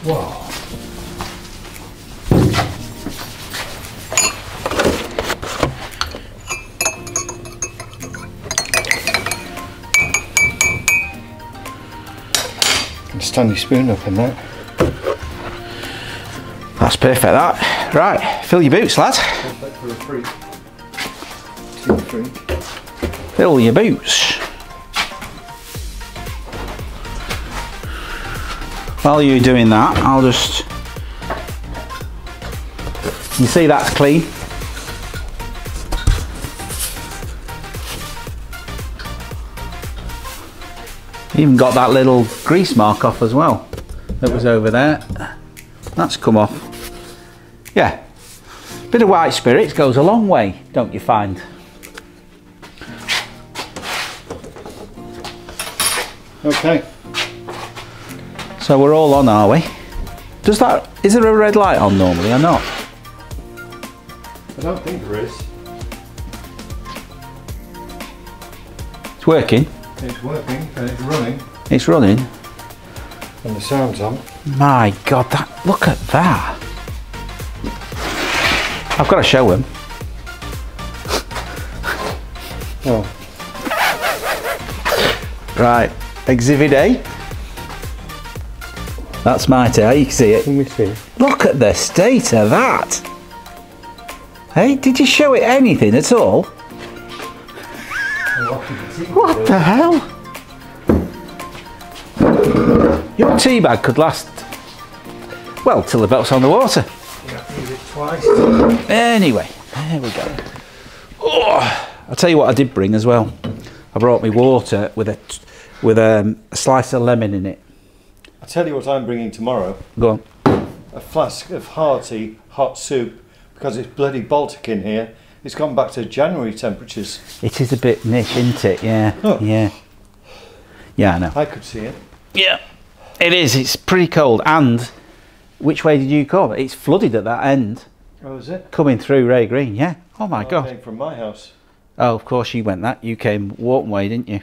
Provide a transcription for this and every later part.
Wow. Stand your spoon up in that. That's perfect, that. Right, fill your boots, lad. Perfect for a freak. Too freak. Fill your boots. While you're doing that, I'll just... You see that's clean? Even got that little grease mark off as well that was over there. That's come off. Yeah, bit of white spirits goes a long way, don't you find? Okay. So we're all on, are we? Is there a red light on normally or not? I don't think there is. It's working. It's working and it's running. It's running. And the sound's on. My God, look at that. I've got to show him. Oh. Right, Exhibit A. That's my tail, you can see it. Let me see. Look at the state of that. Hey, did you show it anything at all? What the hell? Your tea bag could last, well, till the boat's on the water. You have to use it twice. Anyway, there we go. Oh, I'll tell you what I did bring as well. I brought me water with a slice of lemon in it. I'll tell you what I'm bringing tomorrow. Go on. A flask of hearty hot soup, because it's bloody Baltic in here. It's gone back to January temperatures. It is a bit niche, isn't it? Yeah, Oh. yeah. Yeah, I know. I could see it. Yeah, it is. It's pretty cold. And which way did you come? It's flooded at that end. Oh, is it? Coming through Ray Green, yeah. Oh my I God. came from my house. Oh, of course you went that. You came Walton way, didn't you?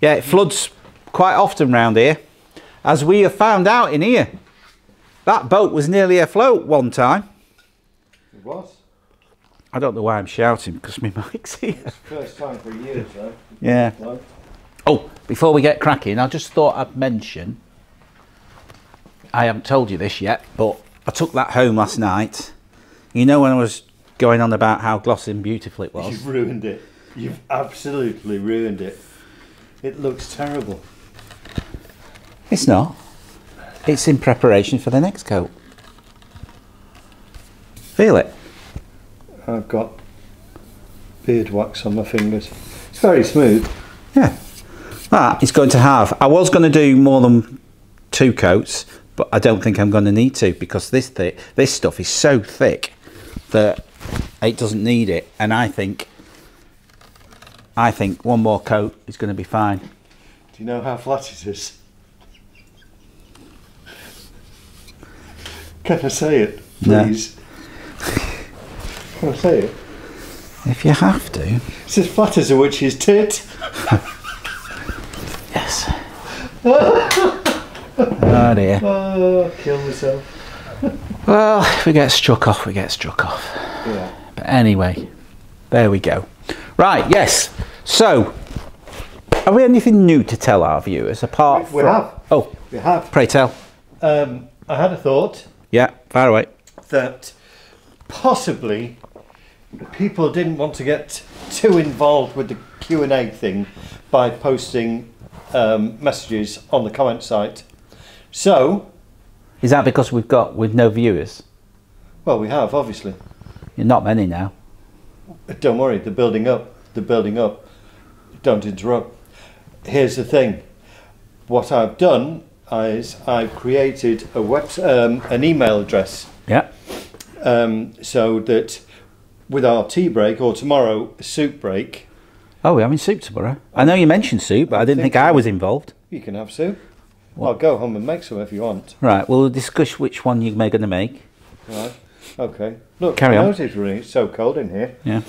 Yeah, it floods quite often round here. As we have found out in here. That boat was nearly afloat one time. It was. I don't know why I'm shouting because my mic's here. It's the first time for years, though. Yeah. No. Oh, before we get cracking, I just thought I'd mention, I haven't told you this yet, but I took that home last night. You know when I was going on about how glossy and beautiful it was? You've ruined it. You've absolutely ruined it. It looks terrible. It's not. It's in preparation for the next coat. Feel it? I've got beard wax on my fingers. It's very smooth. Yeah. That is going to have, I was going to do more than 2 coats, but I don't think I'm going to need to because this stuff is so thick that it doesn't need it. And I think one more coat is going to be fine. Do you know how flat it is? Can I say it, please? No. Can I say it? If you have to. It's as flat as a witch's tit. Yes. Oh dear. Oh, kill myself. Well, if we get struck off, we get struck off. Yeah. But anyway, there we go. Right, yes. So, have we anything new to tell our viewers apart from... We have. Oh, We have. pray tell. I had a thought Yeah, fire away. that possibly people didn't want to get too involved with the Q&A thing by posting messages on the comment site. So, Is that because with no viewers? well, we have, obviously. You're not many now. Don't worry, they're building up. They're building up. Don't interrupt. Here's the thing. What I've done is I've created a an email address. Yeah. So that with our tea break or tomorrow soup break, Oh, we're having soup tomorrow. I know you mentioned soup, but I didn't think I was involved. you can have soup. I'll go home and make some if you want. Right, we'll discuss which one you're going to make. Right. Okay. Look, Carry on. It's really so cold in here. Yeah.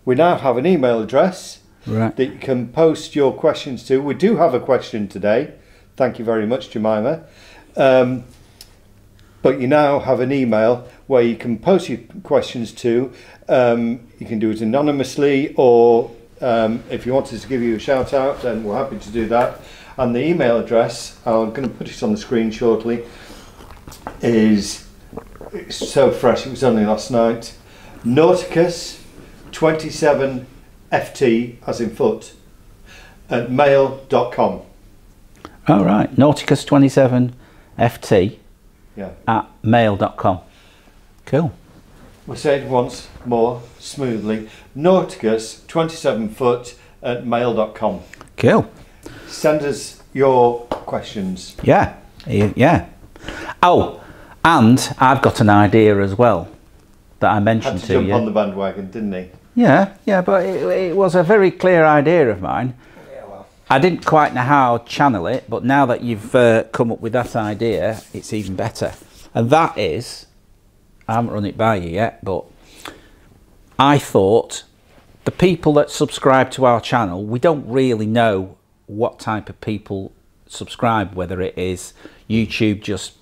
We now have an email address Right. that you can post your questions to. We do have a question today Thank you very much, Jemima. But you now have an email where you can post your questions to. You can do it anonymously, or if you wanted to give you a shout out, then we're happy to do that. And the email address, I'm going to put it on the screen shortly, it's so fresh, it was only last night. Nauticus 27ft, as in foot, at mail.com. All right, Nauticus 27ft. Yeah. At mail.com. Cool. We'll say it once more smoothly. Nauticus 27ft at mail.com. Cool. Send us your questions. Yeah. Yeah. Oh, and I've got an idea as well that I mentioned Had to to jump you. on the bandwagon, didn't he? Yeah, but it was a very clear idea of mine. Yeah, well. I didn't quite know how to channel it, but now that you've come up with that idea, it's even better. And that is, I haven't run it by you yet, but I thought the people that subscribe to our channel, we don't really know what type of people subscribe, whether it is YouTube just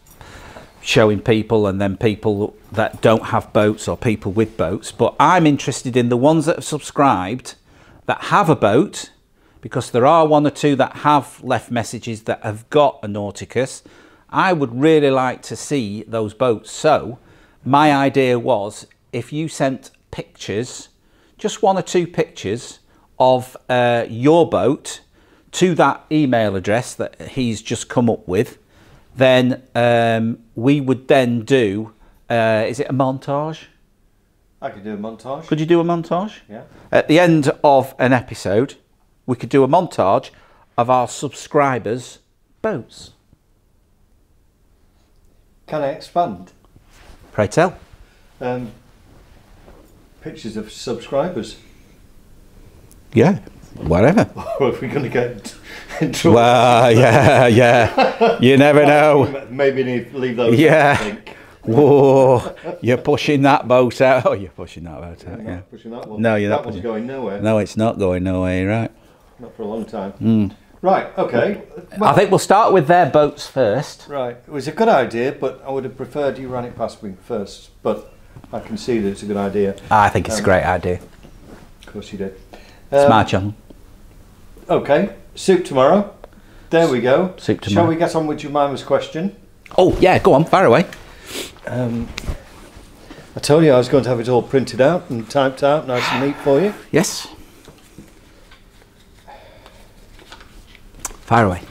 showing people and then people that don't have boats or people with boats. But I'm interested in the ones that have subscribed that have a boat, because there are one or two that have left messages that have got a Nauticus. I would really like to see those boats. So my idea was, if you sent pictures, just one or two pictures of your boat to that email address that he's just come up with, then we would then do, is it a montage? I could do a montage. Could you do a montage? Yeah. At the end of an episode, we could do a montage of our subscribers' boats. Can I expand? Pray tell. Pictures of subscribers. Yeah, whatever. Or if we're going to get in trouble. Well, yeah. You never know. Maybe need to leave those. Yeah. I think. Whoa, you're pushing that boat out. Oh, you're pushing that boat out, yeah. Not pushing that one. No, you're not That one's pushing. going nowhere. No, it's not going nowhere, right? Not for a long time. Right, okay. I think we'll start with their boats first. Right, it was a good idea, but I would have preferred you ran it past me first. But I can see that it's a good idea. I think it's a great idea. Of course you did. It's my channel. Okay, soup tomorrow. There we go. Soup tomorrow. Shall we get on with Jemima's question? Oh, yeah, go on, fire away. I told you I was going to have it all printed out and typed out, nice and neat for you. Yes. Fire away.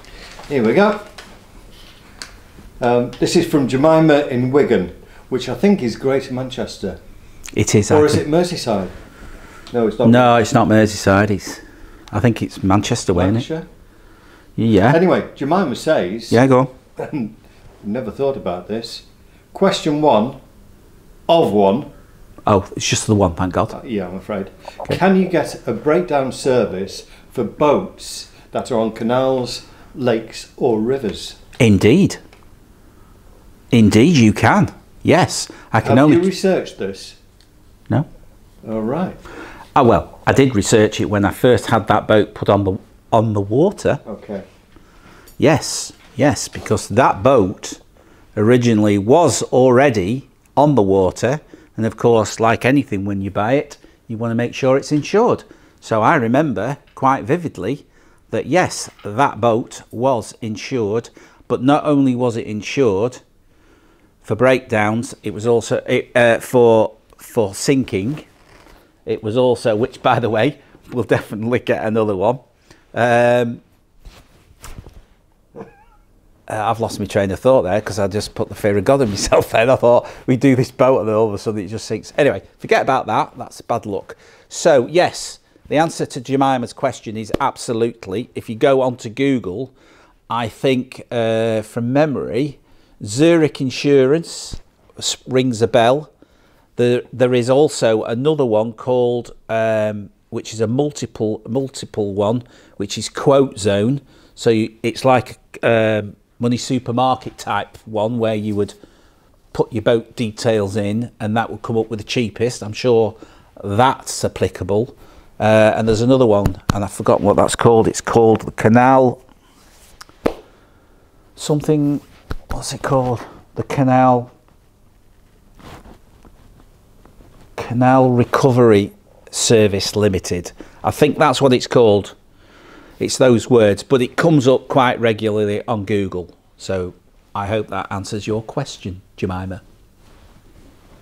Here we go. This is from Jemima in Wigan, which I think is Greater Manchester. It is. Or is it Merseyside? No, it's not. No, it's not Merseyside. I think it's Manchester way, isn't it? Lancashire? Yeah. Anyway, Jemima says, Yeah, go on. never thought about this. Question 1 of 1. Oh, it's just the one, thank God. Yeah, I'm afraid. Okay. Can you get a breakdown service for boats that are on canals, lakes or rivers? Indeed. Indeed, you can. Yes, I can Have only. you researched this? No. All right. Oh well, I did research it when I first had that boat put on the water. Okay. Yes, because that boat originally was already on the water, and of course, like anything, when you buy it, you want to make sure it's insured. So I remember quite vividly that yes, that boat was insured, but not only was it insured for breakdowns, it was also for sinking. It was also, which by the way, we'll definitely get another one. I've lost my train of thought there because I just put the fear of God in myself then. I thought we'd do this boat and then all of a sudden it just sinks. Anyway, forget about that. That's bad luck. So yes, the answer to Jemima's question is absolutely. If you go onto Google, I think from memory, Zurich Insurance rings a bell. There is also another one called, which is a multiple one, which is Quote Zone. So it's like money supermarket type one where you would put your boat details in and that would come up with the cheapest. I'm sure that's applicable. And there's another one, and I've forgotten what that's called. It's called the Canal. something, what's it called? The Canal Recovery Service Limited. I think that's what it's called. It's those words, but it comes up quite regularly on Google. So I hope that answers your question, Jemima.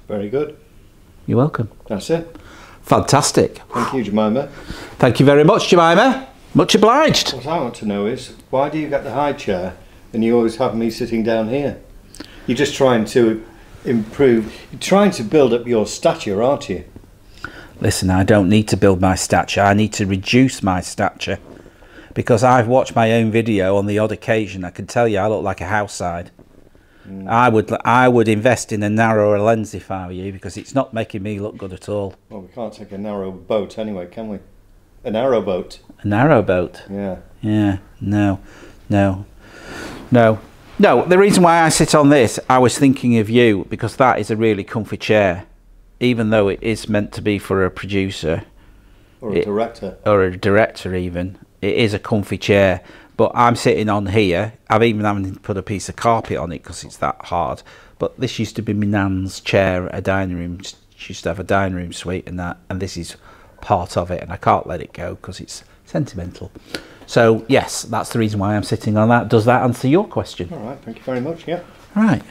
Very good. You're welcome. That's it. Fantastic. Thank you, Jemima. Thank you very much, Jemima. Much obliged. What I want to know is, why do you get the high chair and you always have me sitting down here? You're just trying to improve, you're trying to build up your stature, aren't you? Listen, I don't need to build my stature. I need to reduce my stature. Because I've watched my own video on the odd occasion. I can tell you I look like a house side. I would invest in a narrower lens if I were you, because it's not making me look good at all. Well, we can't take a narrow boat anyway, can we? A narrow boat. A narrow boat? Yeah. Yeah, no. The reason why I sit on this, I was thinking of you, because that is a really comfy chair. Even though it is meant to be for a producer. Or a director. Or a director even. It is a comfy chair. But I'm sitting on here. I've even having to put a piece of carpet on it because it's that hard. But this used to be my nan's chair at a dining room. She used to have a dining room suite and that. And this is part of it. And I can't let it go because it's sentimental. So, yes, that's the reason why I'm sitting on that. Does that answer your question? All right, thank you very much, yeah. All right.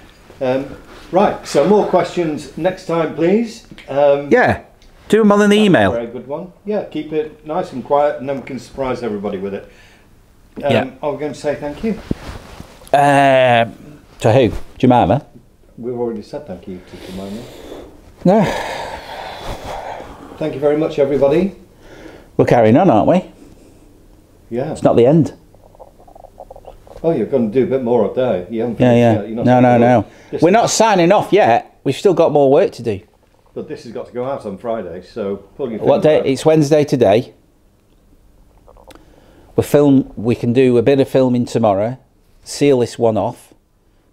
Right, so more questions next time, please. Yeah, do them on the email. Very good one. Yeah, keep it nice and quiet and then we can surprise everybody with it. Yeah. Are we going to say thank you? To who? Jemima? We've already said thank you to Jemima. No. Thank you very much, everybody. We're carrying on, aren't we? Yeah. It's not the end. Oh, you're going to do a bit more up there. You haven't Yeah. finished yet. No. We're not signing off yet. We've still got more work to do. But this has got to go out on Friday, so pull your What day? It's Wednesday today. We can do a bit of filming tomorrow, seal this one off,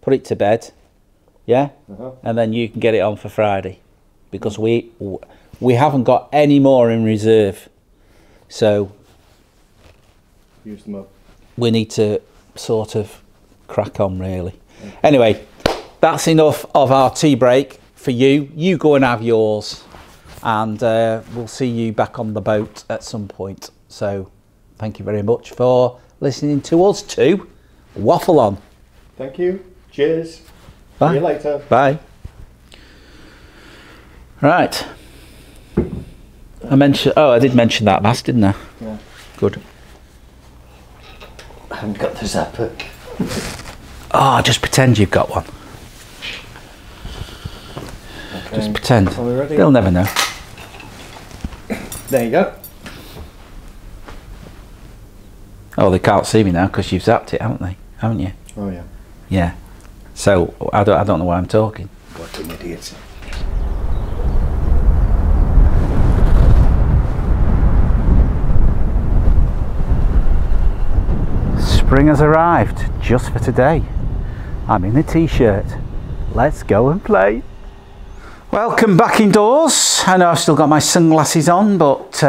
put it to bed, yeah? And then you can get it on for Friday. Because we haven't got any more in reserve. So use them up. We need to sort of crack on, really. Anyway, that's enough of our tea break for you. You go and have yours, and we'll see you back on the boat at some point. So thank you very much for listening to us two waffle on. Thank you. Cheers. Bye. See you later. Bye. Right. I did mention that mask, didn't I? Yeah. Good. I haven't got the zapper. Oh, just pretend you've got one. Okay. Just pretend. Are we ready? They'll never know. There you go. Oh, they can't see me now because you've zapped it, haven't you? Oh yeah. Yeah. So I don't know why I'm talking. What an idiot. Spring has arrived just for today. I'm in a t-shirt. Let's go and play. Welcome back indoors. I know I've still got my sunglasses on, but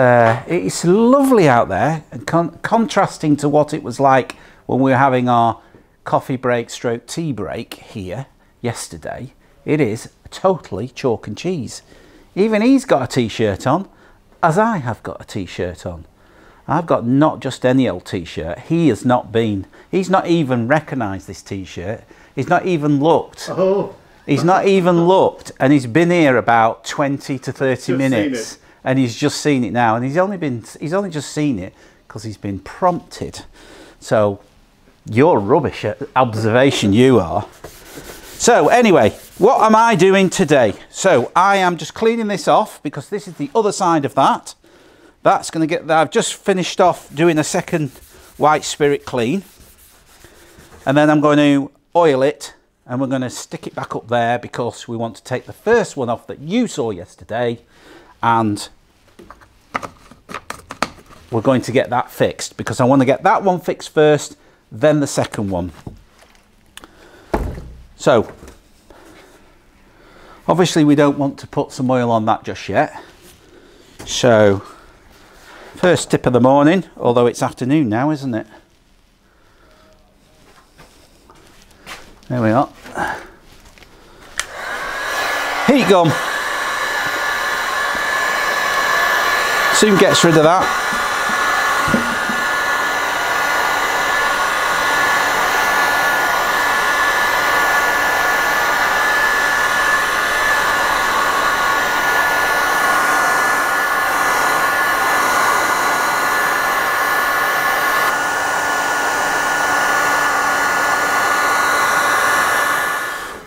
it's lovely out there. And contrasting to what it was like when we were having our coffee break stroke tea break here yesterday, it is totally chalk and cheese. Even he's got a t-shirt on, as I have got a t-shirt on. I've got not just any old t-shirt. He's not even recognised this t-shirt. He's not even looked. Oh. He's not even looked, and he's been here about 20 to 30 minutes, and he's just seen it now, and he's only just seen it because he's been prompted. So you're rubbish at observation, you are. So anyway, what am I doing today? So I am just cleaning this off because this is the other side of that. That's going to get there. I've just finished off doing a second white spirit clean, and then I'm going to oil it. And we're going to stick it back up there because we want to take the first one off that you saw yesterday, and we're going to get that fixed because I want to get that one fixed first, then the second one. So obviously we don't want to put some oil on that just yet. So first tip of the morning, although it's afternoon now, isn't it? There we are. Heat gun. Soon gets rid of that.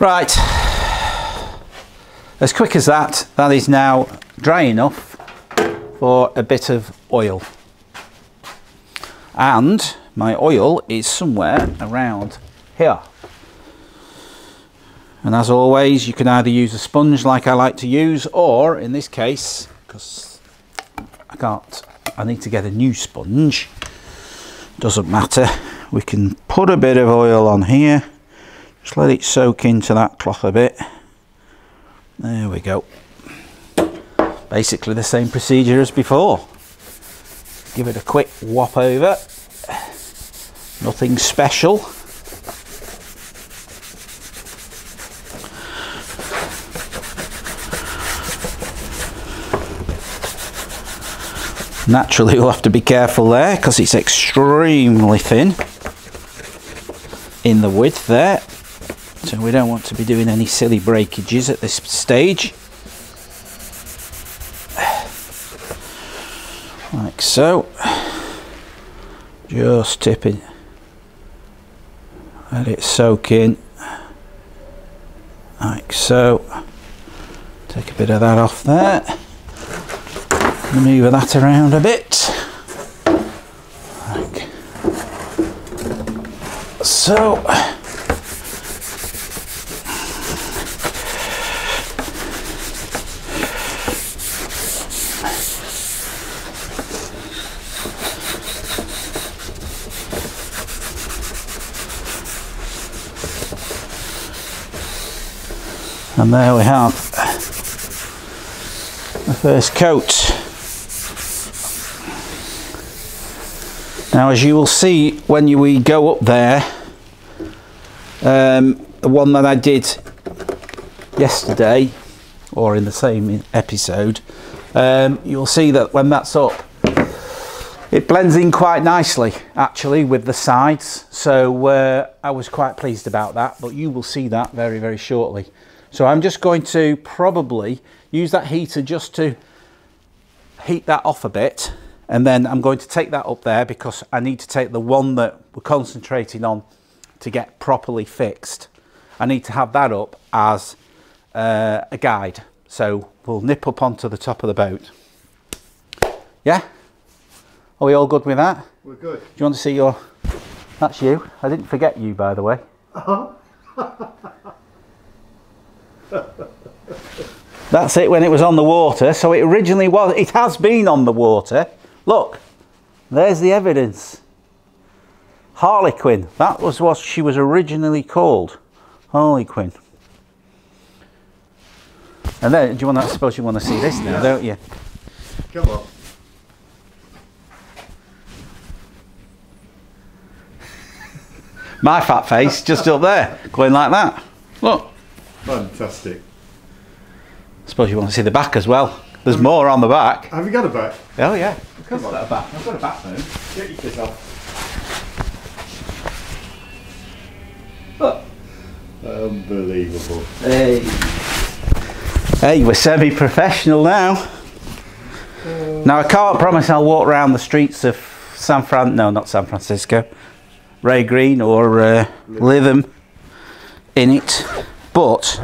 Right, as quick as that, that is now dry enough for a bit of oil. And my oil is somewhere around here. And as always, you can either use a sponge like I like to use, or in this case, because I need to get a new sponge, doesn't matter, we can put a bit of oil on here. Just let it soak into that cloth a bit. There we go. Basically the same procedure as before. Give it a quick whop over. Nothing special. Naturally you'll have to be careful there because it's extremely thin in the width there. So we don't want to be doing any silly breakages at this stage. Like so. Just tip it. Let it soak in. Like so. Take a bit of that off there. Manoeuvre that around a bit. Like so. And there we have the first coat. Now, as you will see when we go up there, the one that I did yesterday, or in the same episode, you'll see that when that's up, it blends in quite nicely actually with the sides. So I was quite pleased about that, but you will see that very, very shortly. So I'm just going to probably use that heater just to heat that off a bit, and then I'm going to take that up there because I need to take the one that we're concentrating on to get properly fixed. I need to have that up as a guide. So we'll nip up onto the top of the boat. Yeah? Are we all good with that? We're good. Do you want to see your... That's you. I didn't forget you, by the way. That's it when it was on the water. So it originally was, it has been on the water. Look, there's the evidence. Harlequin, that was what she was originally called. Harlequin. And then, do you want to, I suppose you want to see this now, don't you? Come on. My fat face just up there, going like that. Look. Fantastic. I suppose you want to see the back as well. There's more on the back. Have you got a back? Oh yeah, of course I've got a back. I've got a backbone. Get your kit off. Look. Unbelievable. Hey. Hey, we're semi-professional now. Now I can't promise I'll walk around the streets of not San Francisco, Ray Green or Lytham in it, but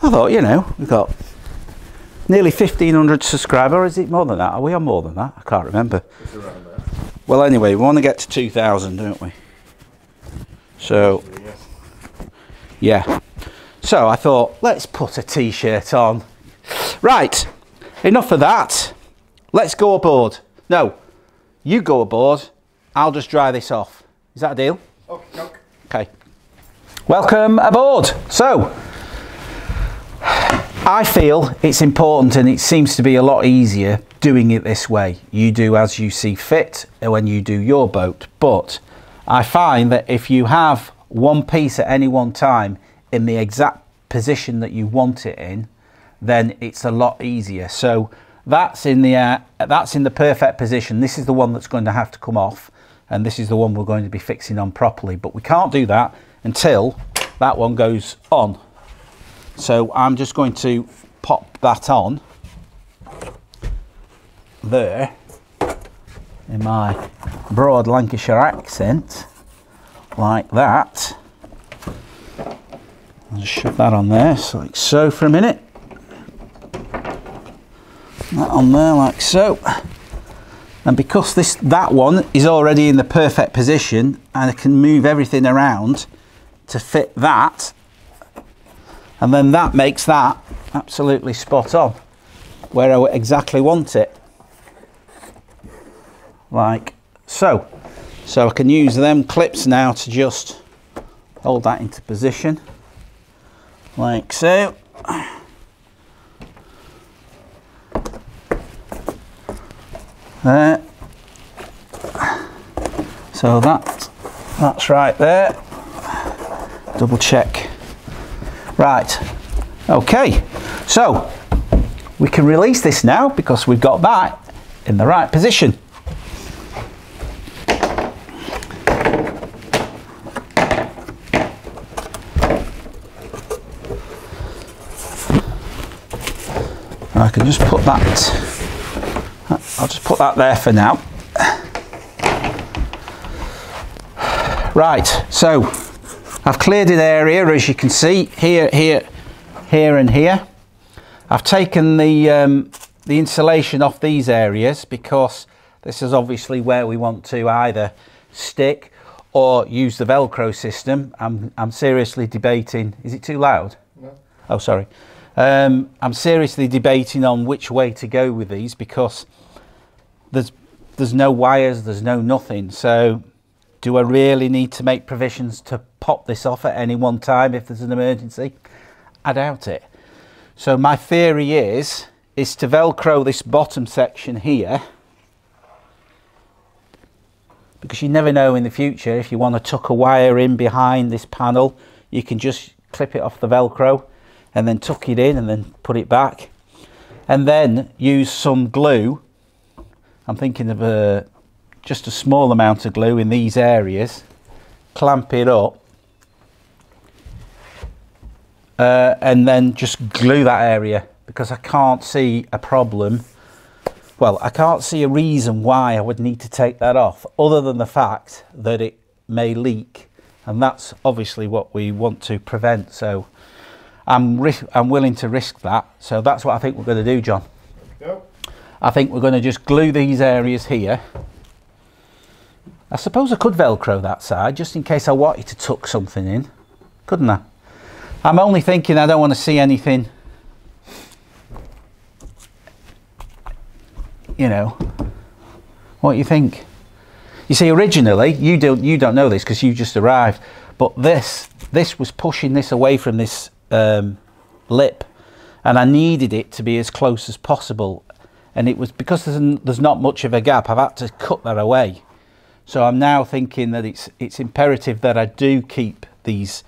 I thought, you know, we've got nearly 1,500 subscribers, or is it more than that? Are we on more than that? I can't remember. It's around there. Well, anyway, we want to get to 2,000, don't we? So, yeah. So I thought, let's put a t-shirt on. Right, enough of that. Let's go aboard. No, you go aboard. I'll just dry this off. Is that a deal? Okay. Welcome aboard. So, I feel it's important, and it seems to be a lot easier doing it this way. You do as you see fit when you do your boat, but I find that if you have one piece at any one time in the exact position that you want it in, then it's a lot easier. So that's in the perfect position. This is the one that's going to have to come off, and this is the one we're going to be fixing on properly, but we can't do that until that one goes on. So I'm just going to pop that on there in my broad Lancashire accent, like that. I'll just shove that on there, so like so for a minute. That on there like so. And because that one is already in the perfect position, and I can move everything around to fit that, and then that makes that absolutely spot on where I exactly want it, like so. So I can use them clips now to just hold that into position, like so. There. So that's right there. Double check. Right. Okay. So we can release this now because we've got that in the right position. I can just put that. I'll just put that there for now. Right, so I've cleared an area, as you can see, here, here, here and here. I've taken the insulation off these areas because this is obviously where we want to either stick or use the Velcro system. I'm seriously debating, is it too loud? No. Oh, sorry. I'm seriously debating on which way to go with these because there's no wires, there's no nothing. So do I really need to make provisions to pop this off at any one time if there's an emergency? I doubt it. So my theory is to Velcro this bottom section here, because you never know in the future if you want to tuck a wire in behind this panel, you can just clip it off the Velcro and then tuck it in and then put it back, and then use some glue. I'm thinking of just a small amount of glue in these areas, clamp it up, and then just glue that area, because I can't see a problem. Well, I can't see a reason why I would need to take that off, other than the fact that it may leak, and that's obviously what we want to prevent. So I'm willing to risk that. So that's what I think we're going to do, John. Go. I think we're going to just glue these areas here. I suppose I could Velcro that side just in case I wanted to tuck something in, couldn't I? I'm only thinking I don't want to see anything, you know. What do you think? You see, originally, you don't know this because you just arrived, but this was pushing this away from this lip, and I needed it to be as close as possible. And it was because there's not much of a gap, I've had to cut that away. So I'm now thinking that it's imperative that I do keep these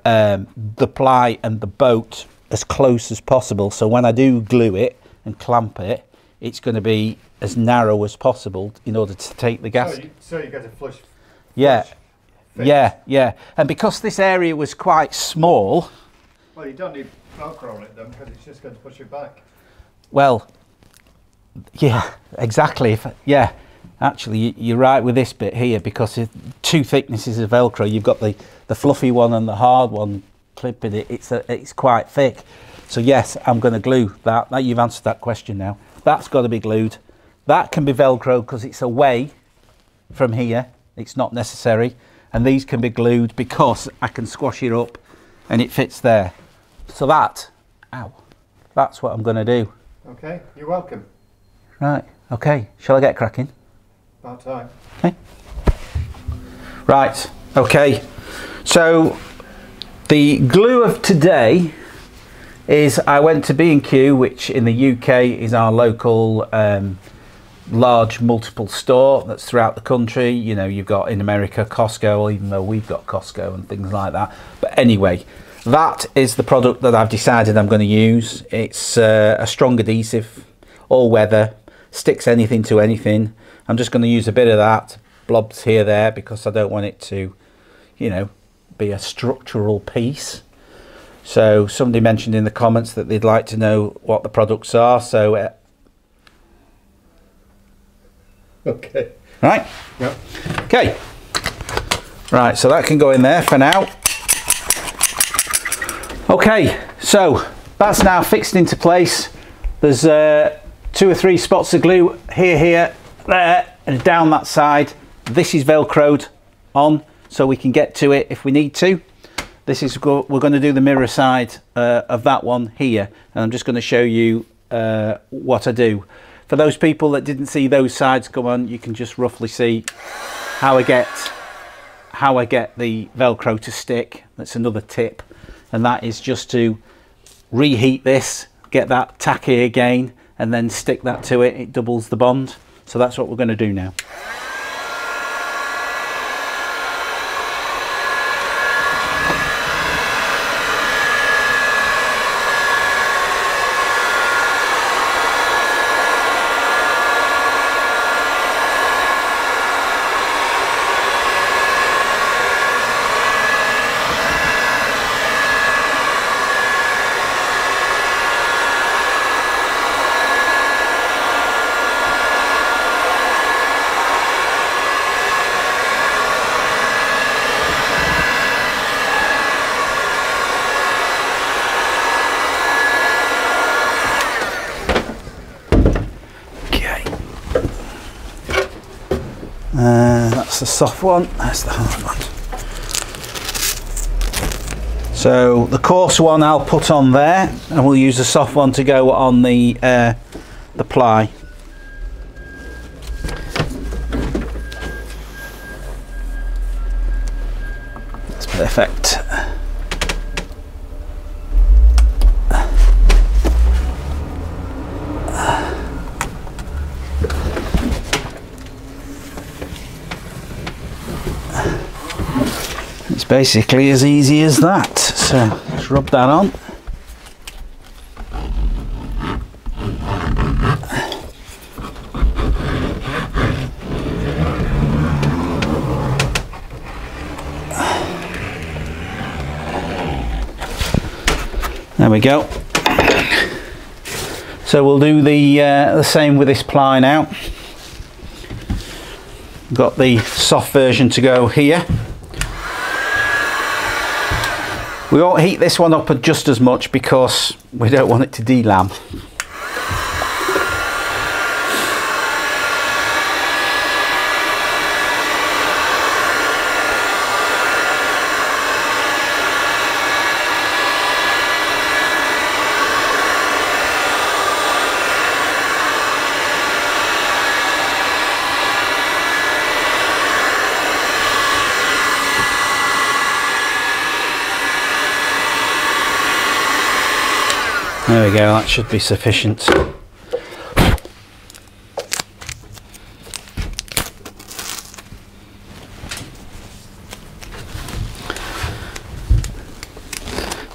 the ply and the boat as close as possible. So when I do glue it and clamp it, it's going to be as narrow as possible in order to take the gas. So you get a flush. Yeah, yeah. And because this area was quite small. Well, you don't need Velcro on it then, because it's just going to push it back. Well, yeah, exactly. Yeah, actually, you're right with this bit here, because two thicknesses of Velcro. You've got the fluffy one and the hard one clipping it. It's quite thick. So yes, I'm going to glue that. Now you've answered that question now. That's got to be glued. That can be Velcro because it's away from here. It's not necessary. And these can be glued because I can squash it up and it fits there. So that's what I'm going to do. Okay, you're welcome. Right, okay. Shall I get cracking? About time. Okay. Right, okay. So the glue of today is I went to B&Q, which in the UK is our local large multiple store that's throughout the country. You know, you've got in America Costco, even though we've got Costco and things like that. But anyway, that is the product that I've decided I'm going to use. It's a strong adhesive, all weather, sticks anything to anything. I'm just going to use a bit of that, blobs here, there, because I don't want it to, you know, be a structural piece. So somebody mentioned in the comments that they'd like to know what the products are. So okay. Right. Yep. Okay. Right, so that can go in there for now. Okay, so that's now fixed into place. There's 2 or 3 spots of glue here, there, and down that side. This is Velcroed on, so we can get to it if we need to. This is we're going to do the mirror side of that one here, and I'm just going to show you what I do. For those people that didn't see those sides come on, you can just roughly see how I get the Velcro to stick. That's another tip, and that is just to reheat this, get that tacky again, and then stick that to it. It doubles the bond. So that's what we're going to do now. That's the soft one, that's the hard one. So the coarse one I'll put on there, and we'll use the soft one to go on the ply. That's perfect. It's basically as easy as that. So let's rub that on. There we go. So we'll do the same with this ply now. Got the soft version to go here. We won't heat this one up just as much because we don't want it to delam. There we go, that should be sufficient.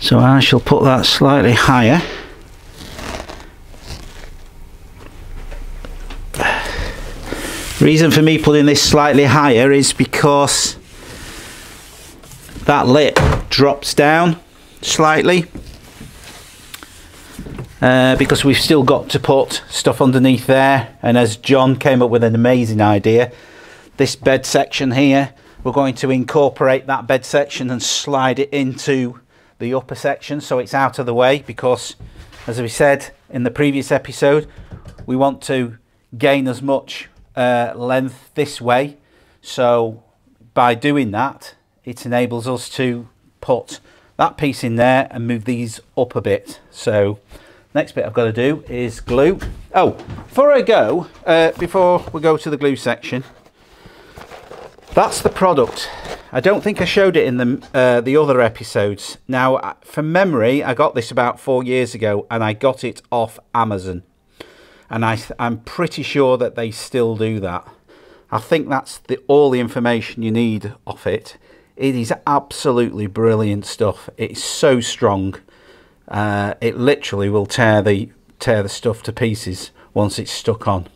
So I shall put that slightly higher. Reason for me putting this slightly higher is because that lip drops down slightly. Because we've still got to put stuff underneath there, and as John came up with an amazing idea, this bed section here, we're going to incorporate that bed section and slide it into the upper section so it's out of the way, because as we said in the previous episode, we want to gain as much length this way. So by doing that, it enables us to put that piece in there and move these up a bit. So next bit I've got to do is glue. Oh, before I go, before we go to the glue section, that's the product. I don't think I showed it in the other episodes. Now, from memory, I got this about 4 years ago, and I got it off Amazon. and I'm pretty sure that they still do that. I think that's all the information you need off it. It is absolutely brilliant stuff. It's so strong. It literally will tear the stuff to pieces once it's stuck on.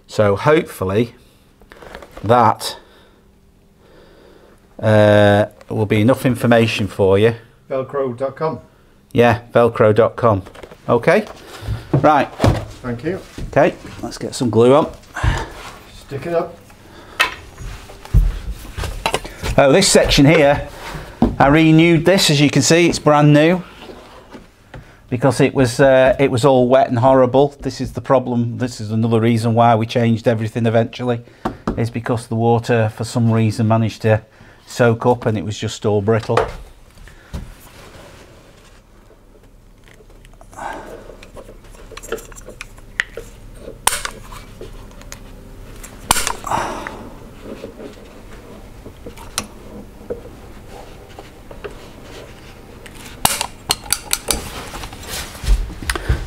So hopefully that will be enough information for you. Velcro.com. Yeah, velcro.com. Okay, right. Thank you. Okay, let's get some glue on. Stick it up. Oh, this section here, I renewed this. As you can see, it's brand new because it was all wet and horrible. This is the problem. This is another reason why we changed everything eventually, is because the water for some reason managed to soak up and it was just all brittle.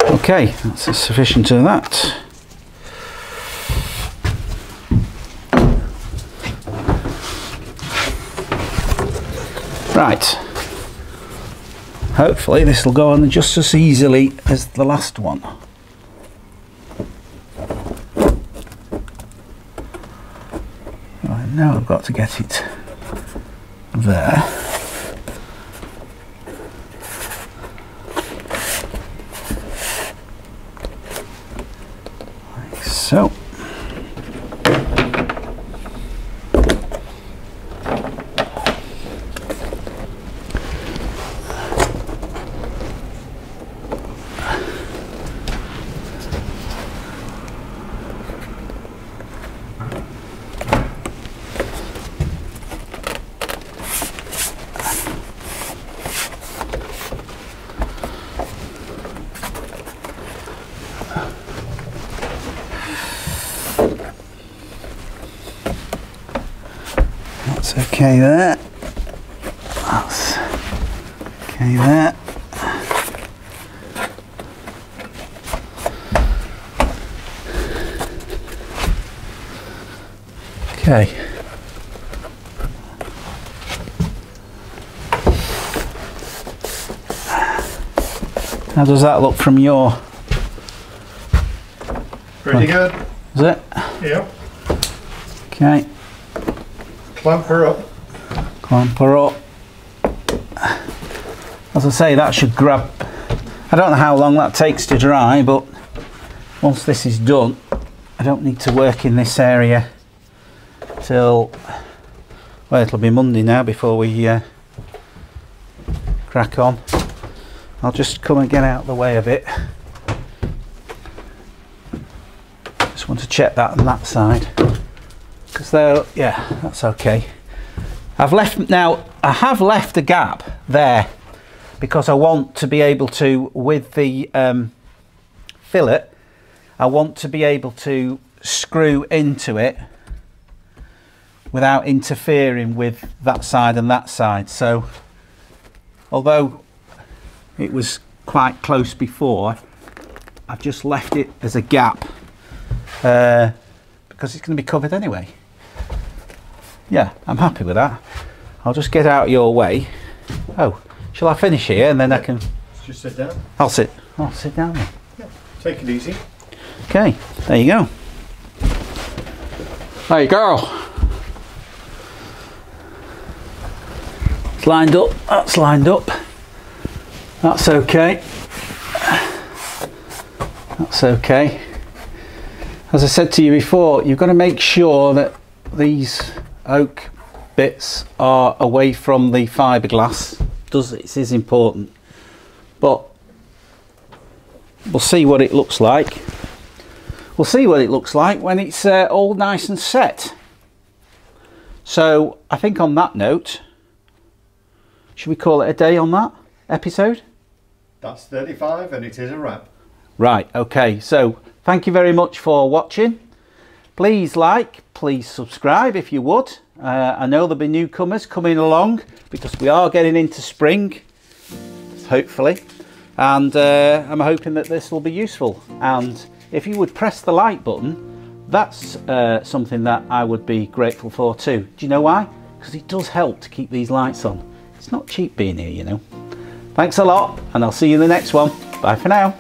Okay, that's sufficient of that. Right, hopefully this will go on just as easily as the last one. Right, now I've got to get it there. Like so. That's okay there. That's okay there. Okay. How does that look from your? Pretty good. Is it? Yep. Okay. Clamp her up. Clamp her up. As I say, that should grab. I don't know how long that takes to dry, but once this is done, I don't need to work in this area till, well, it'll be Monday now before we crack on. I'll just come and get out of the way a bit. Just want to check that on that side, because there, yeah, that's okay. I have left a gap there because I want to be able to, with the fillet, I want to be able to screw into it without interfering with that side and that side. So although it was quite close before, I've just left it as a gap because it's going to be covered anyway. Yeah, I'm happy with that. I'll just get out of your way. Oh, shall I finish here and then I can Just sit down. I'll sit down then. Yeah. Take it easy. Okay, there you go. There you go. It's lined up, that's lined up. That's okay. That's okay. As I said to you before, you've got to make sure that these oak bits are away from the fiberglass. It is important. But we'll see what it looks like. We'll see what it looks like when it's all nice and set. So I think on that note, should we call it a day on that episode? That's 35 and it is a wrap. Right, okay, so thank you very much for watching. Please like, please subscribe if you would. I know there'll be newcomers coming along because we are getting into spring, hopefully. And I'm hoping that this will be useful. And if you would press the like button, that's something that I would be grateful for too. Do you know why? Because it does help to keep these lights on. It's not cheap being here, you know. Thanks a lot, and I'll see you in the next one. Bye for now.